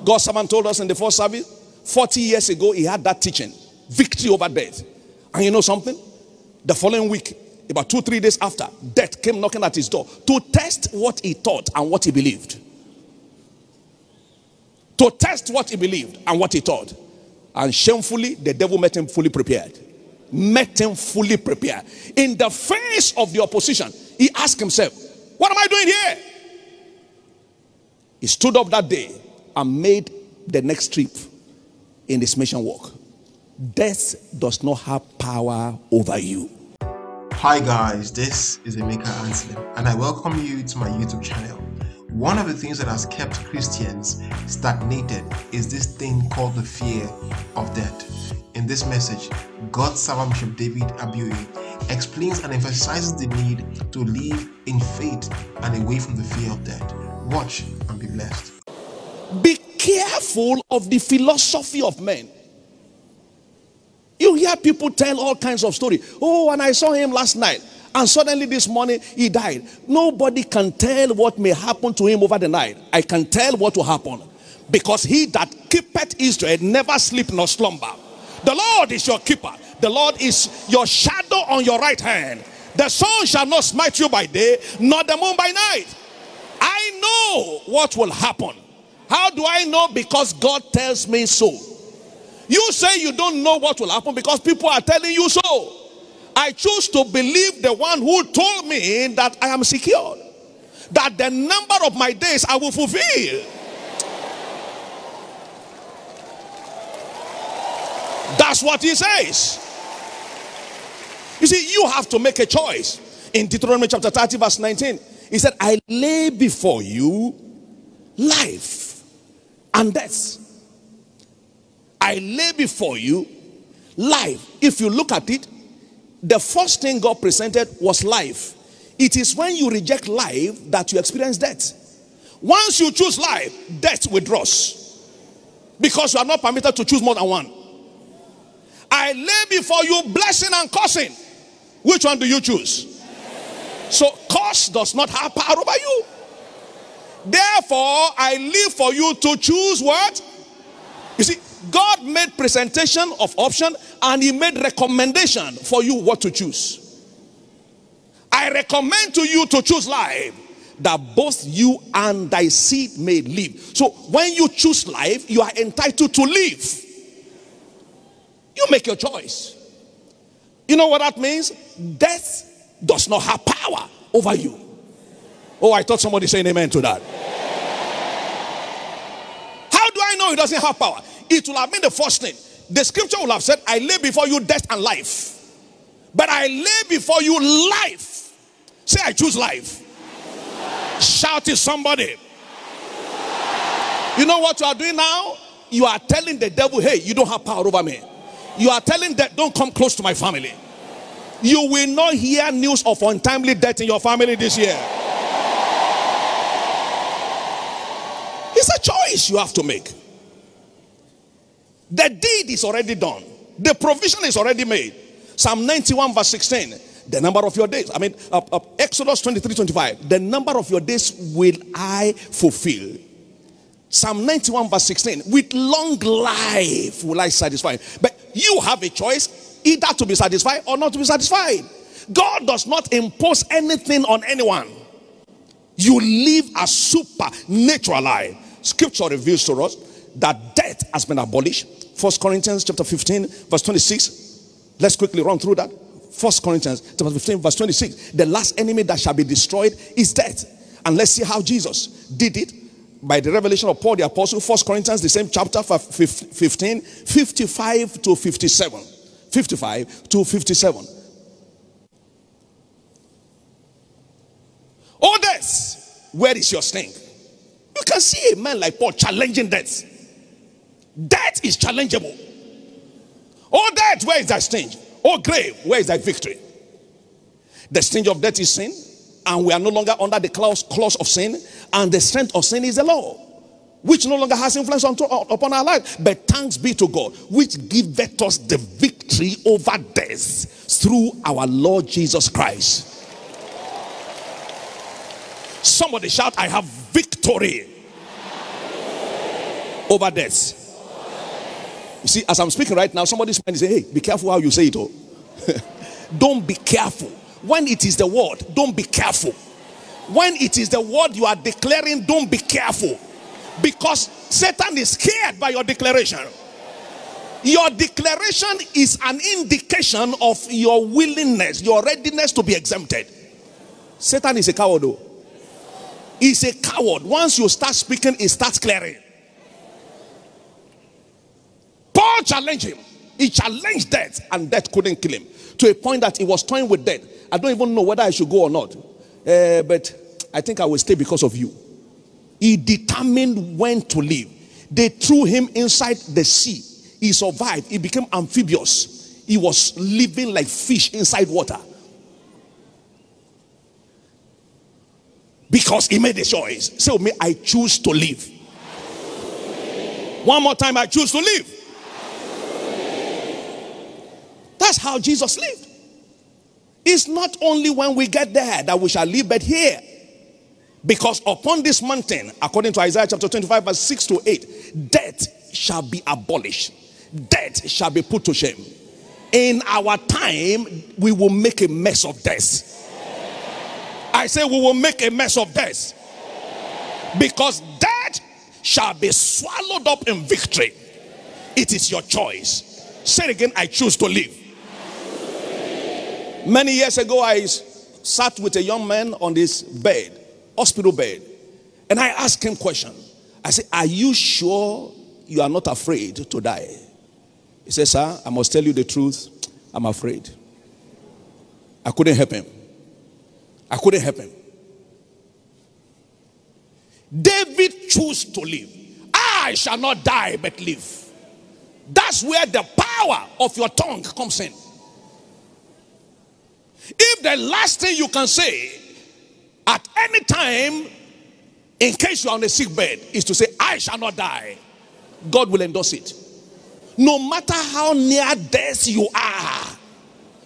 God's servant told us in the first service, 40 years ago, he had that teaching, victory over death. And you know something? The following week, about 2-3 days after, death came knocking at his door to test what he thought and what he believed. To test what he believed and what he thought. And shamefully, the devil met him fully prepared. Met him fully prepared. In the face of the opposition, he asked himself, what am I doing here? He stood up that day and made the next trip in his mission walk. Death does not have power over you. Hi guys, this is Emeka Anslem and I welcome you to my YouTube channel. One of the things that has kept Christians stagnated is this thing called the fear of death. In this message, God's servant Bishop David Abioye explains and emphasizes the need to live in faith and away from the fear of death. Watch and be blessed. Be careful of the philosophy of men. You hear people tell all kinds of stories. Oh, and I saw him last night, and suddenly this morning he died. Nobody can tell what may happen to him over the night. I can tell what will happen, because he that keepeth Israel never sleep nor slumber. The Lord is your keeper. The Lord is your shadow on your right hand. The sun shall not smite you by day, nor the moon by night. I know what will happen. How do I know? Because God tells me so. You say you don't know what will happen because people are telling you so. I choose to believe the one who told me that I am secured, that the number of my days I will fulfill. That's what he says. You see, you have to make a choice. In Deuteronomy chapter 30 verse 19, he said, I lay before you life and death. I lay before you life. If you look at it, the first thing God presented was life. It is when you reject life that you experience death. Once you choose life, death withdraws, because you are not permitted to choose more than one. I lay before you blessing and cursing. Which one do you choose? So curse does not have power over you. Therefore, I leave for you to choose what? You see, God made presentation of option and he made recommendation for you what to choose. I recommend to you to choose life, that both you and thy seed may live. So when you choose life, you are entitled to live. You make your choice. You know what that means? Death does not have power over you. Oh, I thought somebody saying amen to that. How do I know it doesn't have power? It will have been the first thing. The scripture will have said, I lay before you death and life. But I lay before you life. Say, I choose life. Shout it, somebody. You know what you are doing now? You are telling the devil, hey, you don't have power over me. You are telling that don't come close to my family. You will not hear news of untimely death in your family this year. It's a choice you have to make. The deed is already done. The provision is already made. Psalm 91 verse 16. The number of your days. Exodus 23:25. The number of your days will I fulfill. Psalm 91 verse 16. With long life will I satisfy. But you have a choice either to be satisfied or not to be satisfied. God does not impose anything on anyone. You live a supernatural life. Scripture reveals to us that death has been abolished. 1 Corinthians chapter 15 verse 26. Let's quickly run through that. 1 Corinthians chapter 15 verse 26. The last enemy that shall be destroyed is death. And let's see how Jesus did it by the revelation of Paul the apostle. 1 Corinthians, the same chapter 15, 55 to 57. 55 to 57. Oh death, where is your sting? You can see a man like Paul challenging death. Death is challengeable. Oh death, where is thy sting? Oh grave, where is thy victory? The sting of death is sin, and we are no longer under the clause of sin, and the strength of sin is the law, which no longer has influence upon our life. But thanks be to God, which giveth us the victory over death through our Lord Jesus Christ. Somebody shout, I have victory over death. You see, as I'm speaking right now, somebody's mind is saying, hey, be careful how you say it. Oh. Don't be careful. When it is the word, don't be careful. When it is the word you are declaring, don't be careful. Because Satan is scared by your declaration. Your declaration is an indication of your willingness, your readiness to be exempted. Satan is a coward though. He's a coward. Once you start speaking, he starts clearing. Paul challenged him. He challenged death, and death couldn't kill him. To a point that he was toying with death. I don't even know whether I should go or not. But I think I will stay because of you. He determined when to leave. They threw him inside the sea. He survived. He became amphibious. He was living like fish inside water. Because he made a choice. So me, I choose to live. One more time, I choose to live. That's how Jesus lived. It's not only when we get there that we shall live, but here. Because upon this mountain, according to Isaiah chapter 25, verse 6 to 8, death shall be abolished. Death shall be put to shame. In our time, we will make a mess of death. I say we will make a mess of death. Because death shall be swallowed up in victory. It is your choice. Say it again, I choose to live. Many years ago, I sat with a young man on this bed, hospital bed, and I asked him a question. I said, are you sure you are not afraid to die? He said, sir, I must tell you the truth. I'm afraid. I couldn't help him. I couldn't help him. David chose to live. I shall not die but live. That's where the power of your tongue comes in. If the last thing you can say at any time, in case you're on a sick bed, is to say, I shall not die, God will endorse it. No matter how near death you are,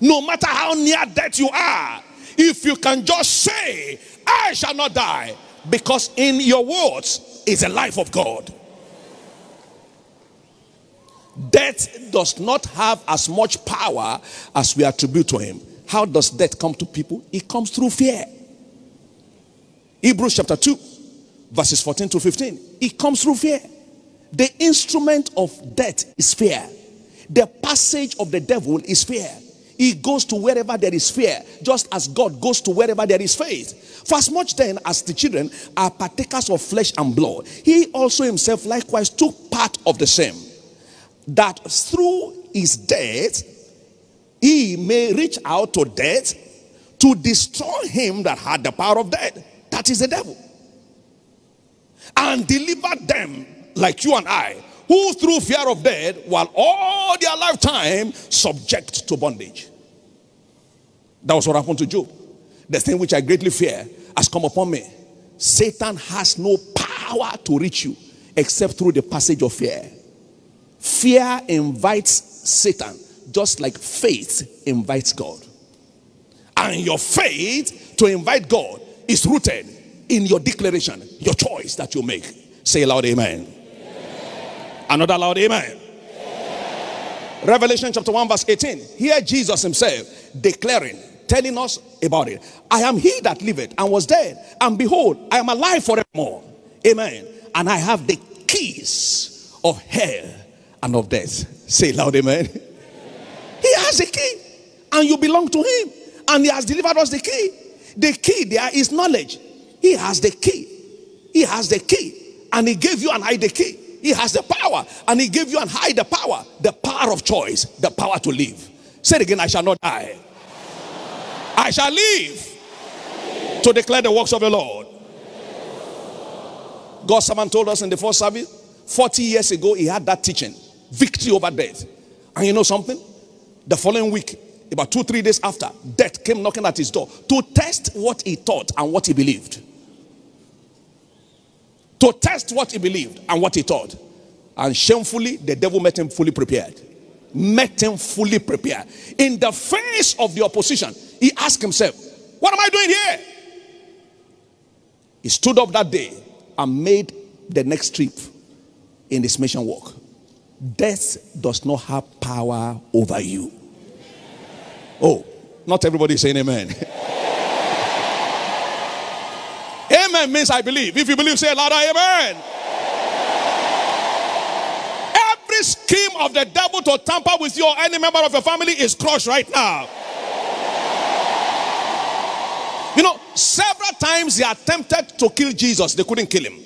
no matter how near death you are, if you can just say, I shall not die, because in your words is the life of God. Death does not have as much power as we attribute to him. How does death come to people? It comes through fear. Hebrews chapter 2, verses 14 to 15. It comes through fear. The instrument of death is fear. The passage of the devil is fear. He goes to wherever there is fear, just as God goes to wherever there is faith. For as much then as the children are partakers of flesh and blood, he also himself likewise took part of the same, that through his death he may reach out to death to destroy him that had the power of death, that is the devil, and deliver them like you and I, who through fear of death, while all their lifetime subject to bondage. That was what happened to Job. The thing which I greatly fear has come upon me. Satan has no power to reach you except through the passage of fear. Fear invites Satan, just like faith invites God. And your faith to invite God is rooted in your declaration, your choice that you make. Say loud amen. Amen. Another loud amen. Amen. Revelation chapter 1 verse 18. Here Jesus himself declaring, telling us about it. I am he that liveth and was dead, and behold, I am alive forevermore. Amen. And I have the keys of hell and of death. Say loud amen. Amen. He has the key, and you belong to him, and he has delivered us the key. The key there is knowledge. He has the key. He has the key, and he gave you and I the key. He has the power, and he gave you and I the power of choice, the power to live. Say it again, I shall not die. I shall live to declare the works of the Lord. God's servant told us in the first service, 40 years ago, he had that teaching, victory over death. And you know something? The following week, about 2-3 days after, death came knocking at his door to test what he thought and what he believed. To test what he believed and what he thought. And shamefully, the devil met him fully prepared. Met him fully prepared. In the face of the opposition, he asked himself, what am I doing here? He stood up that day and made the next trip in this mission work. Death does not have power over you. Oh, not everybody is saying amen. Amen means I believe. If you believe, say louder, amen. Every scheme of the devil to tamper with you or any member of your family is crushed right now. You know, several times they attempted to kill Jesus. They couldn't kill him.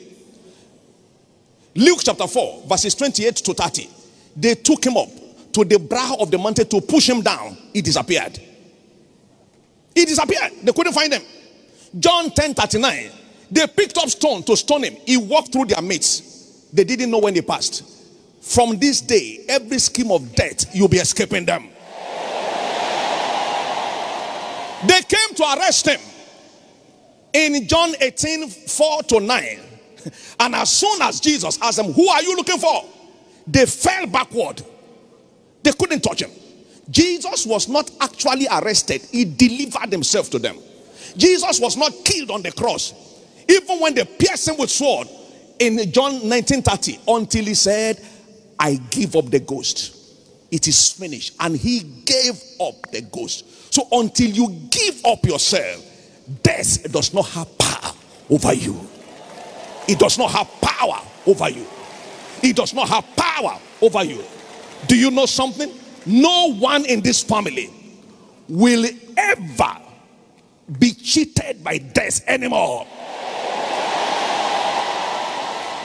Luke chapter 4, verses 28 to 30. They took him up to the brow of the mountain to push him down. He disappeared. He disappeared. They couldn't find him. John 10:39. They picked up stone to stone him. He walked through their midst. They didn't know when they passed. From this day, every scheme of death, you'll be escaping them. They came to arrest him in John 18:4-9. And as soon as Jesus asked them, who are you looking for? They fell backward. They couldn't touch him. Jesus was not actually arrested. He delivered himself to them. Jesus was not killed on the cross. Even when they pierced him with sword in John 19:30, until he said, I give up the ghost. It is finished. And he gave up the ghost. So until you give up yourself, death does not have power over you. It does not have power over you. It does not have power over you. Do you know something? No one in this family will ever be cheated by death anymore.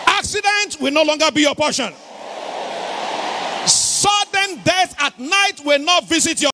Accident will no longer be your portion. Sudden death at night will not visit your